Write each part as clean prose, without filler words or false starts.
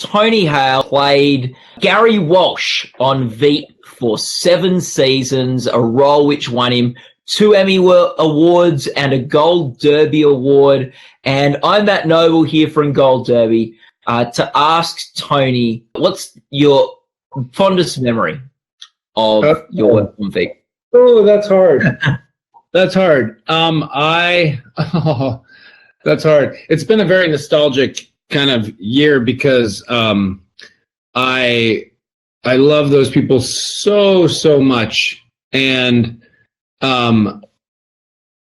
Tony Hale played Gary Walsh on Veep for 7 seasons, a role which won him 2 Emmy Awards and a Gold Derby Award. And I'm Matt Noble here from Gold Derby to ask Tony, what's your fondest memory of your work on Veep? Oh, that's hard. That's hard. That's hard. It's been a very nostalgic kind of year because I love those people so much. And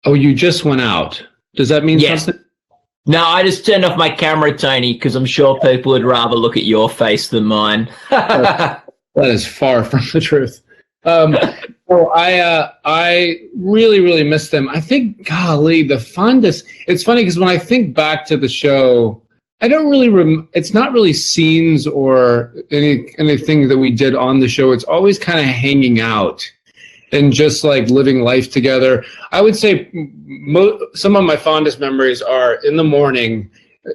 you just went out. Does that mean something? No, I just turned off my camera, Tony, because I'm sure people would rather look at your face than mine. That is far from the truth. Well, I really miss them. I think, golly, the fondest. It's funny because when I think back to the show, I don't really. It's not really scenes or anything that we did on the show. It's always kind of hanging out and just like living life together. I would say some of my fondest memories are in the morning.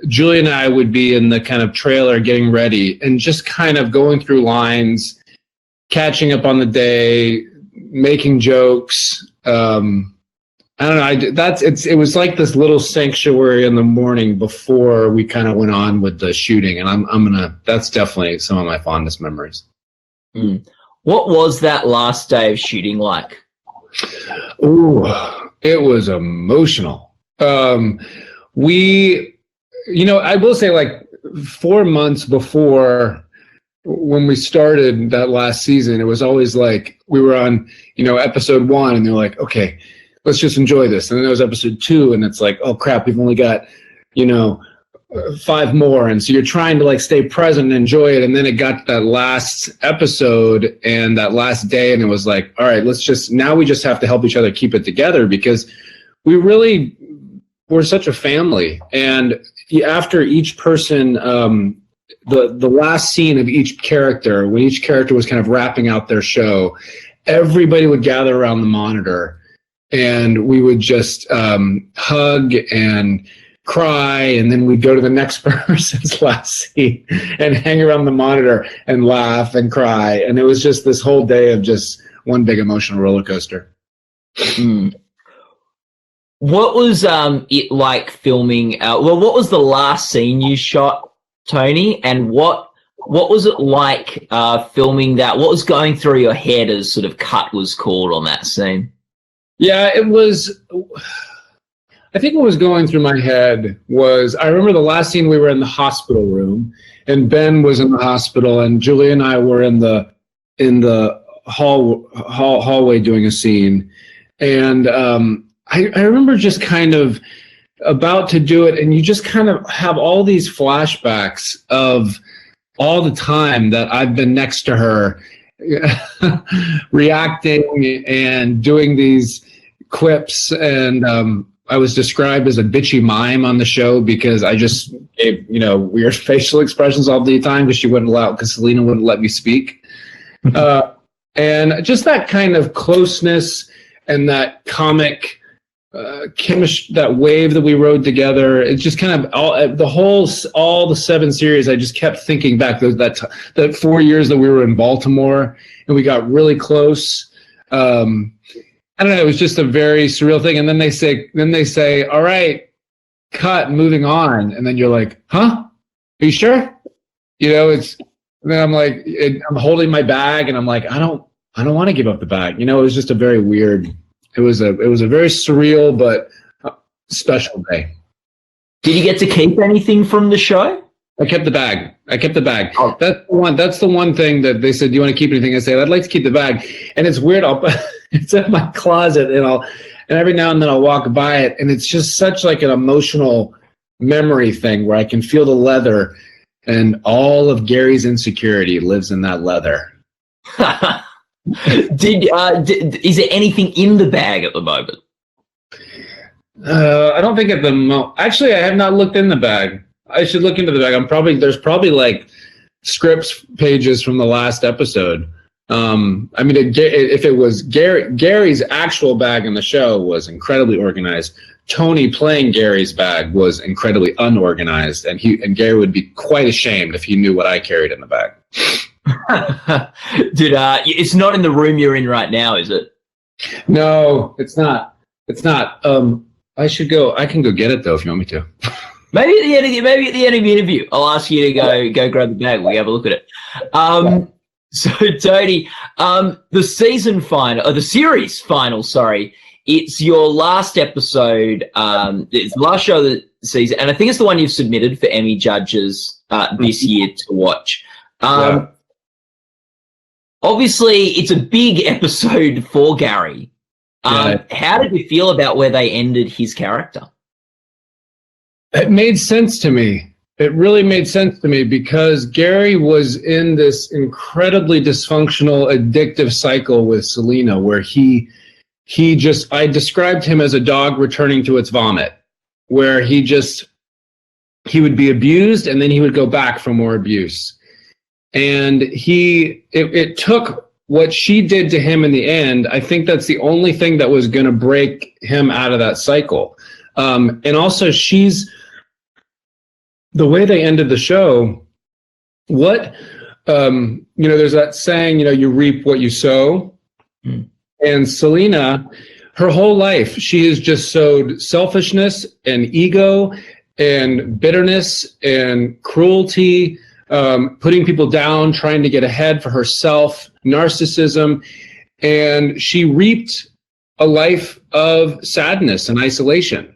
Julie and I would be in the kind of trailer getting ready and just kind of going through lines, catching up on the day, making jokes. I don't know. It was like this little sanctuary in the morning before we kind of went on with the shooting, and that's definitely some of my fondest memories. What was that last day of shooting like? Ooh, it was emotional. I will say, like 4 months before when we started that last season, it was always like we were on, episode 1, and they're like, okay, let's just enjoy this. And then there was episode 2, and it's like, oh crap, we've only got, 5 more. And so you're trying to like stay present and enjoy it. And then it got that last episode and that last day, and it was like, all right, now we just have to help each other keep it together because we're such a family. And after each person, the last scene of each character, when each character was kind of wrapping out their show, everybody would gather around the monitor and we would just hug and cry, and then we'd go to the next person's last scene and hang around the monitor and laugh and cry. And it was just this whole day of just one big emotional roller coaster. What was it like filming? What was the last scene you shot, Tony? And what was it like filming that? What was going through your head as sort of cut was called on that scene? Yeah, it was. I think what was going through my head was, I remember the last scene we were in the hospital room, and Ben was in the hospital, and Julie and I were in the hallway doing a scene, and I remember just kind of about to do it, and you just kind of have all these flashbacks of all the time that I've been next to her reacting and doing these quips, and I was described as a bitchy mime on the show because I just gave, weird facial expressions all the time because Selena wouldn't let me speak. And just that kind of closeness and that comic chemistry, that wave that we rode together, it just kind of all the 7 series. I just kept thinking back that 4 years that we were in Baltimore and we got really close. I don't know. It was just a very surreal thing. And then they say, all right, cut, moving on. And then you're like, huh? Are you sure? And then I'm like, I'm holding my bag and I'm like, I don't want to give up the bag. It was just a very weird, it was a very surreal, but special day. Did you get to keep anything from the show? I kept the bag. Oh. That's the one thing that they said, do you want to keep anything? I said, I'd like to keep the bag. And it's weird. It's in my closet and every now and then I'll walk by it. And it's just such like an emotional memory thing where I can feel the leather, and all of Gary's insecurity lives in that leather. Is there anything in the bag at the moment? I don't think at the moment. Actually, I have not looked in the bag. I should look into the bag. There's probably like scripts pages from the last episode. If it was Gary's actual bag in the show was incredibly organized. Tony playing Gary's bag was incredibly unorganized, and Gary would be quite ashamed if he knew what I carried in the bag. Dude, it's not in the room you're in right now, is it? No, it's not. It's not. I can go get it though if you want me to. Maybe at the end of the interview, I'll ask you to go grab the bag. We have a look at it. So Tony, the season final, or the series final, sorry, it's your last episode. It's the last show of the season, and I think it's the one you've submitted for Emmy judges this year to watch. Obviously, it's a big episode for Gary. How did you feel about where they ended his character? It made sense to me. It really made sense to me because Gary was in this incredibly dysfunctional, addictive cycle with Selena where I described him as a dog returning to its vomit, where he would be abused and then he would go back for more abuse. And it took what she did to him in the end. I think that's the only thing that was going to break him out of that cycle. And also the way they ended the show, there's that saying, you reap what you sow. Mm. And Selena, her whole life, she has just sowed selfishness and ego and bitterness and cruelty, putting people down, trying to get ahead for herself, narcissism. And she reaped a life of sadness and isolation.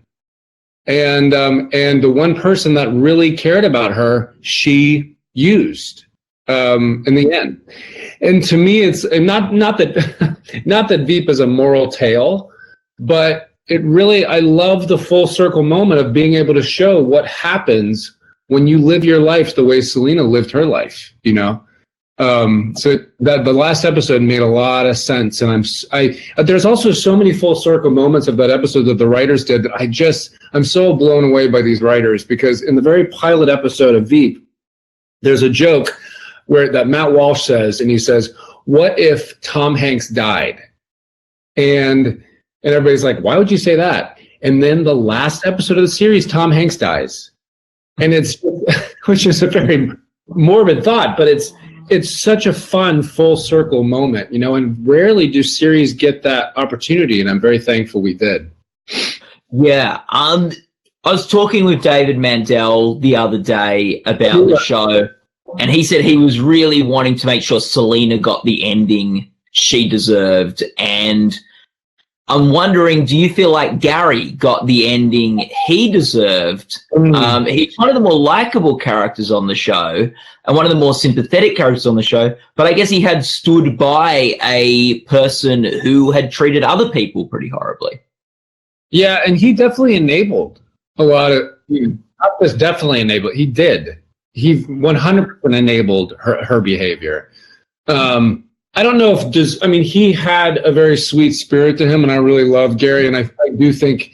And the one person that really cared about her, she used in the end. And to me, it's not that Veep is a moral tale, but I love the full circle moment of being able to show what happens when you live your life the way Selena lived her life, So that the last episode made a lot of sense, and there's also so many full circle moments of that episode that the writers did that I'm so blown away by these writers, because in the very pilot episode of Veep, there's a joke that Matt Walsh says, and he says, "What if Tom Hanks died?" And everybody's like, "Why would you say that?" And then the last episode of the series, Tom Hanks dies, and which is a very morbid thought, but it's such a fun full circle moment, and rarely do series get that opportunity, and I'm very thankful we did. Yeah. I was talking with David Mandel the other day about the show, and he said he was really wanting to make sure Selena got the ending she deserved. And I'm wondering, do you feel like Gary got the ending he deserved? He's one of the more likable characters on the show and one of the more sympathetic characters on the show, but I guess he had stood by a person who had treated other people pretty horribly. Yeah, and he definitely enabled a lot of, not just definitely enabled, he did. He 100% enabled her behavior. I don't know he had a very sweet spirit to him, and I really love Gary, and I do think,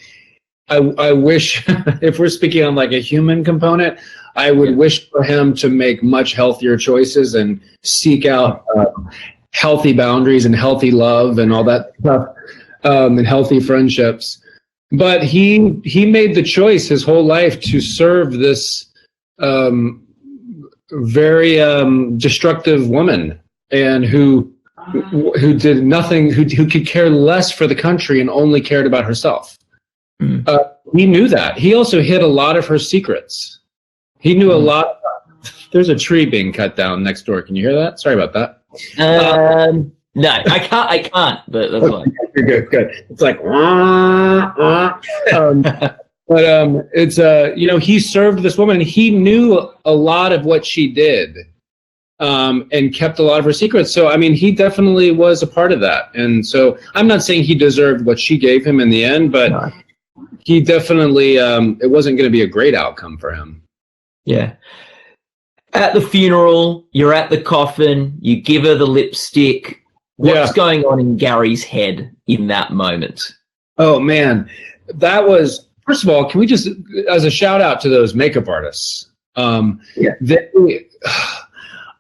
I wish, if we're speaking on like a human component, I would wish for him to make much healthier choices and seek out healthy boundaries and healthy love and all that stuff, and healthy friendships. But he made the choice his whole life to serve this very destructive woman, and who did nothing, who could care less for the country and only cared about herself. He knew that. He also hid a lot of her secrets. He knew a lot. There's a tree being cut down next door. Can you hear that? Sorry about that. No, I can't. But that's fine. Good. It's like, but it's he served this woman, and he knew a lot of what she did, and kept a lot of her secrets. So he definitely was a part of that. And so I'm not saying he deserved what she gave him in the end, but he definitely it wasn't going to be a great outcome for him. Yeah. At the funeral, you're at the coffin, you give her the lipstick. What's going on in Gary's head in that moment? Oh, man. That was, first of all, can we just, as a shout out to those makeup artists, I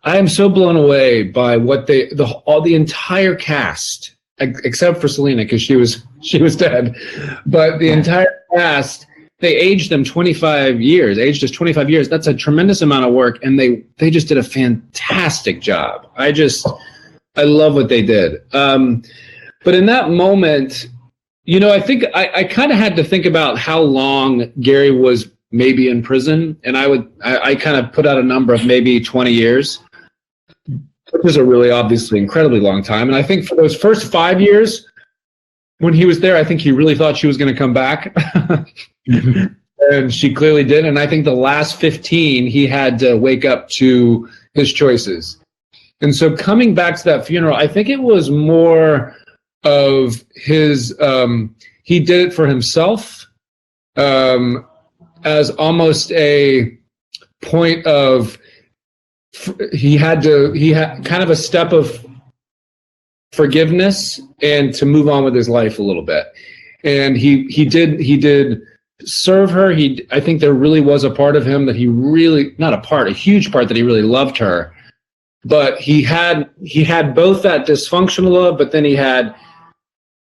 am so blown away by what the entire cast, except for Selena, because she was dead, but the entire cast, they aged them 25 years, aged us 25 years. That's a tremendous amount of work. And they just did a fantastic job. I love what they did. But in that moment, you know, I think I kind of had to think about how long Gary was maybe in prison. And I kind of put out a number of maybe 20 years, which is a really obviously incredibly long time. And I think for those first 5 years when he was there, I think he really thought she was going to come back. And she clearly did. And I think the last 15, he had to wake up to his choices. And so coming back to that funeral, I think it was more of his, he did it for himself, as almost a point of, he had kind of a step of forgiveness and to move on with his life a little bit. And he did serve her. I think there really was a part of him that he really, a huge part that he really loved her. But he had both that dysfunctional love, but then he had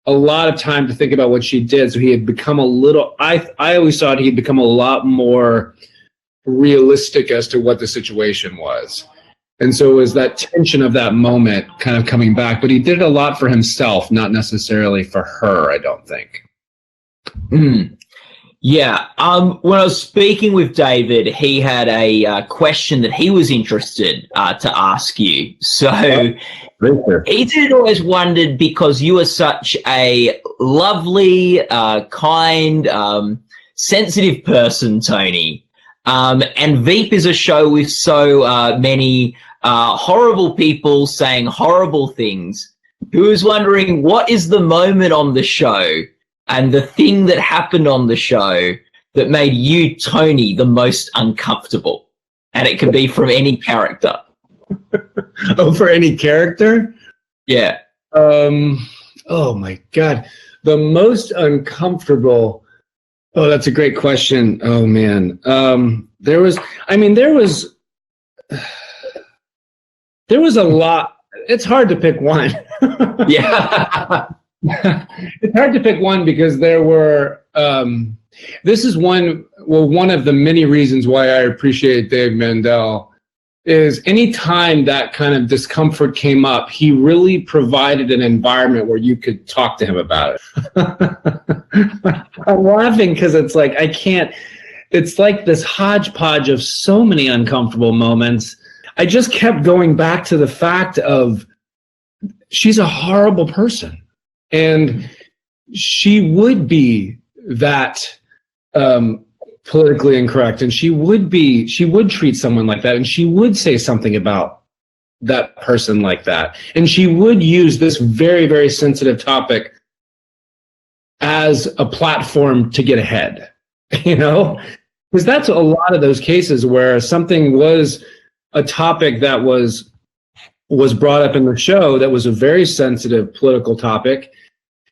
a lot of time to think about what she did. So he had become I always thought he'd become a lot more realistic as to what the situation was. And so it was that tension of that moment kind of coming back, but he did it a lot for himself, not necessarily for her, I don't think. Yeah. When I was speaking with David, he had a question that he was interested to ask you. So he did always wondered, because you are such a lovely, kind, sensitive person, Tony. And Veep is a show with so many horrible people saying horrible things. Who was wondering, what is the moment on the show and the thing that happened on the show that made you, Tony, the most uncomfortable? And it can be from any character. Oh, for any character? Yeah. Oh my God. The most uncomfortable. Oh, that's a great question. Oh man. There was a lot. It's hard to pick one. Yeah. It's hard to pick one because there were, this is one of the many reasons why I appreciate Dave Mandel is anytime that kind of discomfort came up, he really provided an environment where you could talk to him about it. I'm laughing because it's like, it's like this hodgepodge of so many uncomfortable moments. I just kept going back to the fact of she's a horrible person. And she would be that politically incorrect, and she would treat someone like that, and she would say something about that person like that, and she would use this very, very sensitive topic as a platform to get ahead, you know, because that's a lot of those cases where something was a topic that was brought up in the show that was a very sensitive political topic.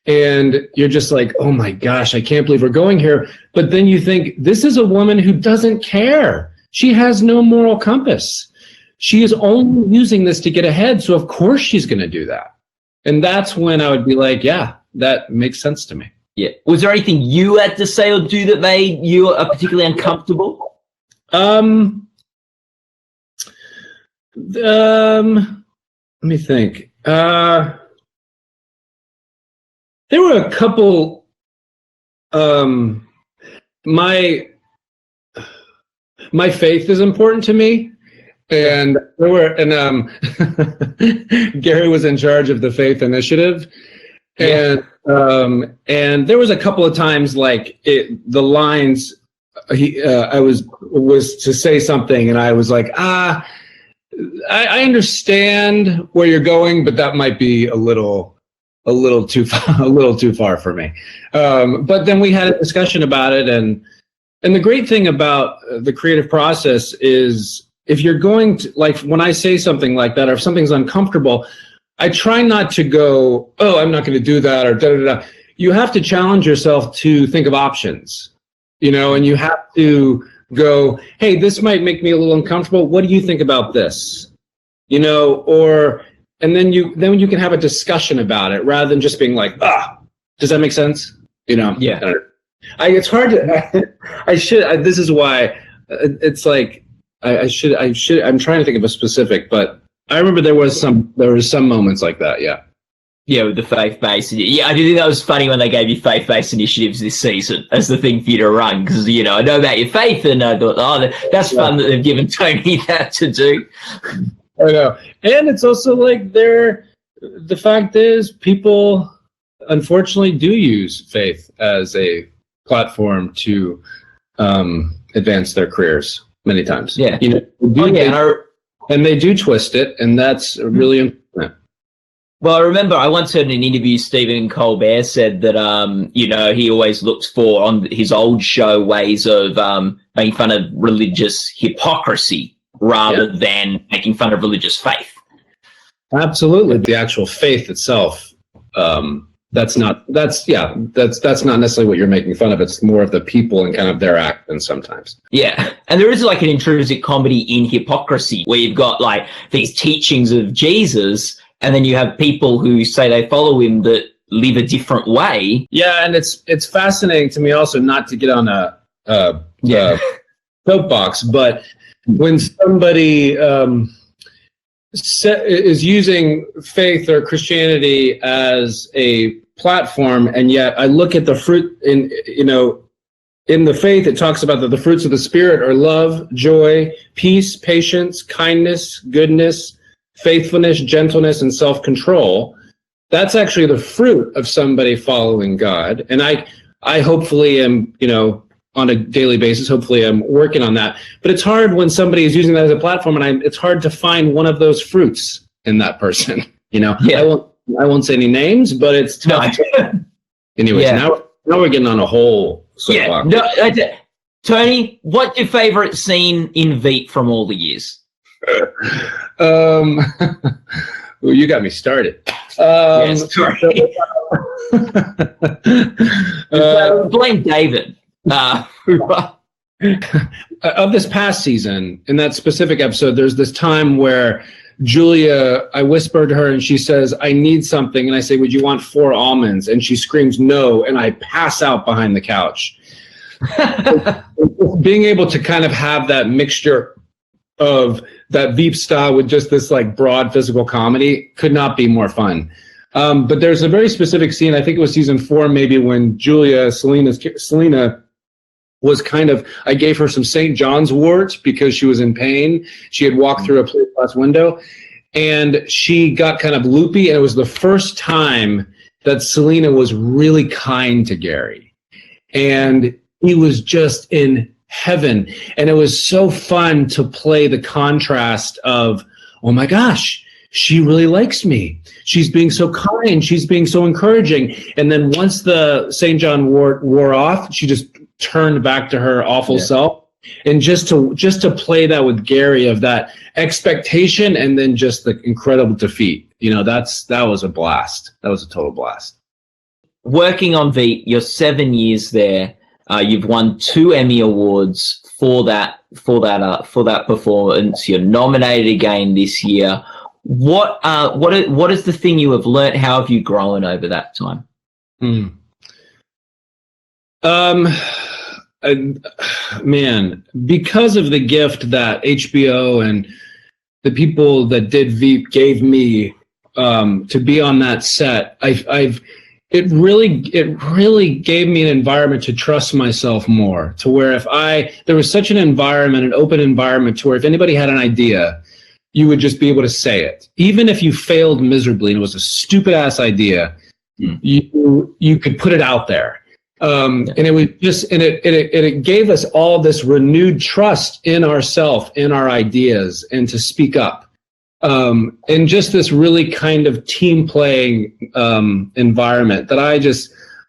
And you're just like, oh my gosh, I can't believe we're going here. But then you think, this is a woman who doesn't care. She has no moral compass. She is only using this to get ahead. So of course she's going to do that. And that's when I would be like, yeah, that makes sense to me. Yeah. Was there anything you had to say or do that made you particularly uncomfortable? Let me think. There were a couple, my faith is important to me. And Gary was in charge of the faith initiative. And there was a couple of times like the lines, I was to say something and I was like, I understand where you're going, but that might be a little too far for me. But then we had a discussion about it, and the great thing about the creative process is if you're going to, like, when I say something like that, or if something's uncomfortable, I try not to go, oh, I'm not going to do that, or da da da. You have to challenge yourself to think of options, you know, and you have to go, hey, this might make me a little uncomfortable. What do you think about this? You know, and then you can have a discussion about it rather than just being like, does that make sense? You know? Yeah. It's hard to. I should. This is why. It's like I should. I'm trying to think of a specific, but I remember there was some moments like that. Yeah. Yeah, with the faith-based. Yeah, I do think that was funny when they gave you faith-based initiatives this season as the thing for you to run, because, you know, I know about your faith, and I thought, that's fun that they've given Tony that to do. I know. And it's also like the fact is people, unfortunately, do use faith as a platform to advance their careers many times. Yeah. You know, and they do twist it, and that's really important. Well, I remember I once heard in an interview Stephen Colbert said that, you know, he always looks for, on his old show, ways of making fun of religious hypocrisy rather than making fun of religious faith. Absolutely. The actual faith itself, that's not necessarily what you're making fun of. It's more of the people and kind of their actions sometimes. Yeah. And there is like an intrinsic comedy in hypocrisy where you've got like these teachings of Jesus, and then you have people who say they follow him that live a different way. Yeah, and it's fascinating to me also, not to get on a soapbox, but when somebody is using faith or Christianity as a platform, and yet I look at the fruit in the faith, it talks about that the fruits of the Spirit are love, joy, peace, patience, kindness, goodness, faithfulness, gentleness, and self-control. That's actually the fruit of somebody following God. And I hopefully am, on a daily basis, hopefully I'm working on that. But it's hard when somebody is using that as a platform, and it's hard to find one of those fruits in that person. Yeah. I won't say any names, but it's tough. Anyways, now we're getting on a whole soapbox. Tony, what's your favorite scene in Veep from all the years? Well, you got me started. Yes, sorry. Blame David. Of this past season, in that specific episode, there's this time where Julia, I whispered to her and she says, I need something. And I say, would you want 4 almonds? And she screams no. And I pass out behind the couch. Being able to kind of have that mixture of that Veep style with just this like broad physical comedy could not be more fun. But there's a very specific scene, I think it was season 4, maybe, when Selena was kind of, I gave her some St. John's wort because she was in pain. She had walked through a plate glass window and she got kind of loopy. And it was the first time that Selena was really kind to Gary. And he was just in heaven. And it was so fun to play the contrast of, oh my gosh, she really likes me. She's being so kind. She's being so encouraging. And then once the St. John wore off, she just turned back to her awful self. And just to play that with Gary, of that expectation and then just the incredible defeat, that was a blast. That was a total blast. Working on Veep, you're 7 years there. You've won 2 Emmy Awards for that performance. You're nominated again this year. What is the thing you have learnt? How have you grown over that time? Man, because of the gift that HBO and the people that did Veep gave me to be on that set, it really gave me an environment to trust myself more, to where there was such an environment, an open environment, to where if anybody had an idea, you would just be able to say it. Even if you failed miserably and it was a stupid ass idea, you could put it out there. And it was just, and it gave us all this renewed trust in ourselves, in our ideas, and to speak up. And just this really kind of team playing environment that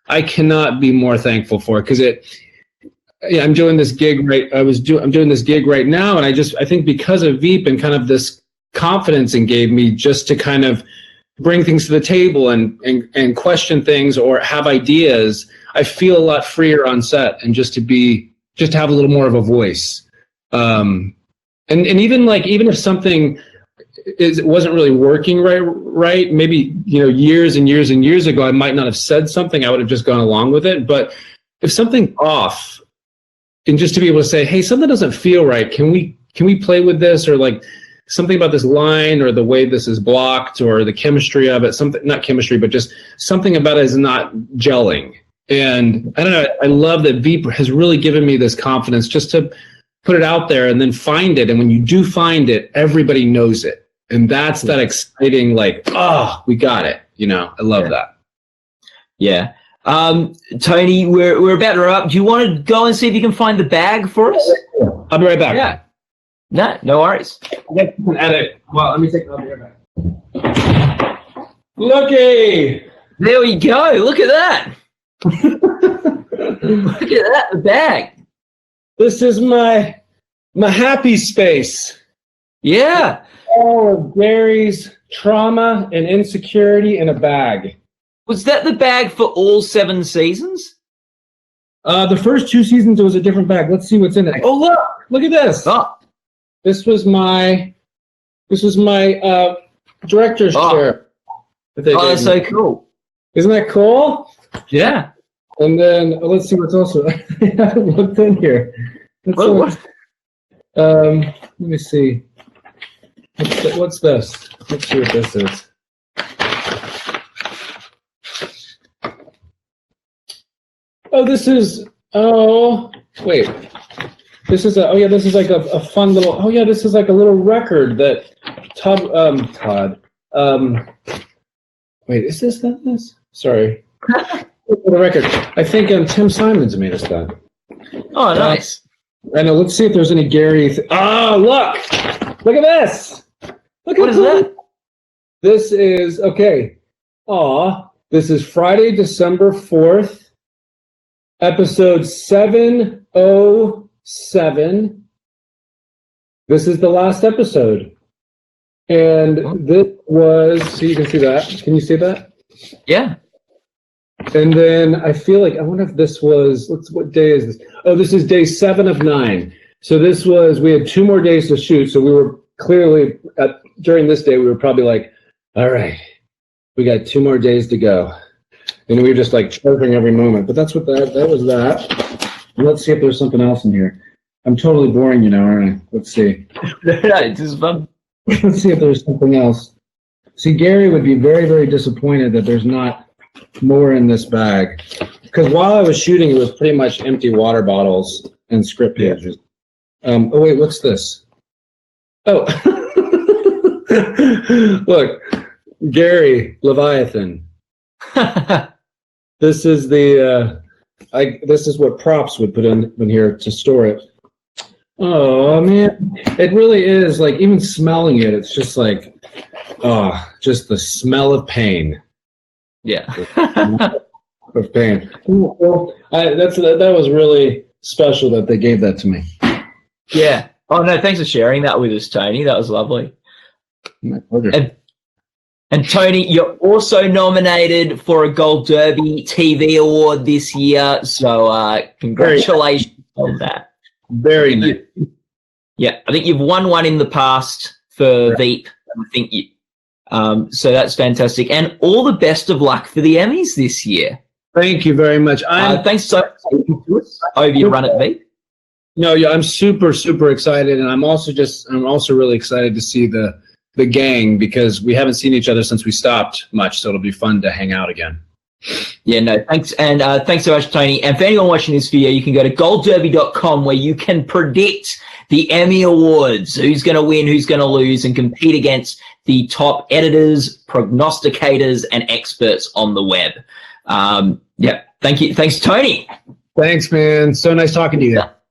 I cannot be more thankful for, because I'm doing this gig I'm doing this gig right now, and I think because of Veep and kind of this confidence it gave me just to kind of bring things to the table and question things or have ideas, I feel a lot freer on set, and just to have a little more of a voice. And even if something wasn't really working right, maybe years and years and years ago I might not have said something, I would have just gone along with it. But if something off, and just to be able to say, hey, something doesn't feel right. Can we play with this, or like something about this line, or the way this is blocked, or the chemistry of it, something, not chemistry, but just something about it is not gelling. And I don't know, I love that Veep has really given me this confidence just to put it out there and then find it. And when you do find it, everybody knows it. And that's that exciting, like, oh, we got it. You know, I love that. Yeah. Tony, we're about to wrap up. Do you want to go and see if you can find the bag for us? I'll be right back. Yeah. No worries. I can edit. Well, let me take. I'll be right back. Looky. There we go. Look at that. Look at that. The bag. This is my happy space. Yeah. All of Gary's trauma and insecurity in a bag. Was that the bag for all 7 seasons? The first 2 seasons, it was a different bag. Let's see what's in it. Oh, look at this. Oh. This was my director's chair. Oh, that's so cool. Isn't that cool? Yeah. And then let's see what's also what's in here. Let me see. What's this? Let's see what this is. Oh, this is. Oh, wait. This is this is like a fun little. Oh yeah, this is like a little record that Todd. Wait, is this this? Sorry. The record. I think Tim Simons made us that. Oh, nice. I know. Let's see if there's any Gary. Oh, look! Look at this. Look What is that? This is okay. This is Friday, December 4th, episode 707. This is the last episode, and this was. So you can see that. Can you see that? Yeah. And then I feel like, I wonder if this was, what day is this? Oh, this is day 7 of 9. So this was, we had 2 more days to shoot. So we were clearly, during this day, we were probably like, all right, we got 2 more days to go. And we were just like chirping every moment. But that's what that was that. And let's see if there's something else in here. I'm totally boring, you know, aren't I? Let's see. No, it's just fun. Let's see if there's something else. See, Gary would be very, very disappointed that there's not more in this bag, because while I was shooting, it was pretty much empty water bottles and script pages. Oh wait, what's this? Oh, look, Gary Leviathan. This is the this is what props would put in here to store it. Oh man, it really is like, even smelling it, it's just like, just the smell of pain. Yeah. Of pain. Well, that was really special that they gave that to me. Yeah. Oh no, thanks for sharing that with us, Tony. That was lovely. My pleasure. And Tony, you're also nominated for a Gold Derby TV award this year. So congratulations on that. Very nice. Yeah, I think you've won one in the past for Veep. I think you. So that's fantastic, and all the best of luck for the Emmys this year. Thank you very much. Thanks so much for talking to us over your run at Veep. No, yeah, I'm super excited, and I'm also really excited to see the gang, because we haven't seen each other since we stopped much, so it'll be fun to hang out again. Yeah, no, thanks. And thanks so much, Tony. And for anyone watching this video, you can go to goldderby.com, where you can predict the Emmy Awards, who's going to win, who's going to lose, and compete against the top editors, prognosticators, and experts on the web. Yeah, thank you. Thanks, Tony. Thanks, man. So nice talking to you.